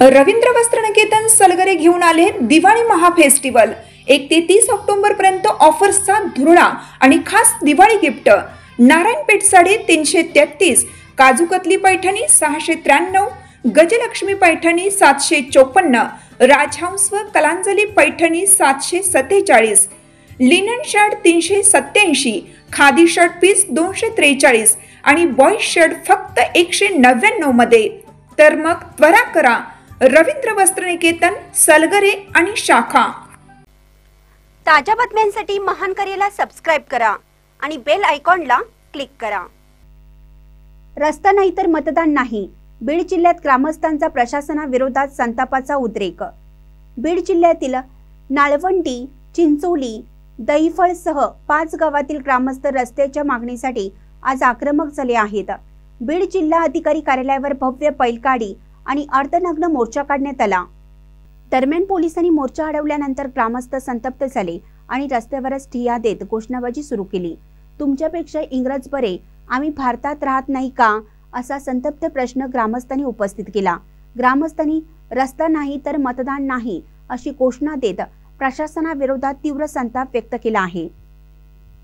रवींद्र वस्त्रनिकेतन सलगरे घेऊन आले दिवाळी महाफेस्टिवल। 1 ते 30 ऑक्टोबर पर्यंत ऑफर्सचा धुरळा आणि खास दिवाळी गिफ्ट। नारायणपेठ साडी 333, काजूकतली पैठणी 693, गजलक्ष्मी पैठणी 754, राजहंस व Kalanjali Paithani 747, linen shirt 387, khadi shirt piece 243 आणि बॉय शर्ट फक्त 199 मध्ये। तर मग त्वरा करा, रवींद्र वस्त्रनिकेतन सलगरे आणि शाखा। ताज्या बातम्यांसाठी महान करेला सबस्क्राइब करा आणि बेल आयकॉनला क्लिक करा। रस्ता नाही तर मतदान नाही, बीड जिल्ह्यात ग्रामस्थांचा प्रशासनाविरोधात संतापाचा उद्रेक। बीड जिल्ह्यातील नाळवंडी, चिंचोली, दहिफळसह 5 गावातील ग्रामस्थ रस्त्याच्या मागणीसाठी आज आक्रमक झाले आहेत। बीड जिल्हा अधिकारी कार्यालयावर भव्य बैलगाडी आणि अर्धनग्न मोर्चा काढण्यात आला। दरम्यान पोलिसांनी मोर्चा अडवल्यानंतर ग्रामस्थ संतप्त झाले आणि रस्त्यावरच ठिय्या देत घोषणाबाजी सुरू केली। तुमच्यापेक्षा इंग्रज बरे, आम्ही भारतात राहत नाही का, असा संतप्त प्रश्न ग्रामस्थांनी उपस्थित केला। ग्रामस्थांनी रस्ता नाही तर मतदान नाही अशी घोषणा देत प्रशासनाविरोधात तीव्र संताप व्यक्त केला आहे।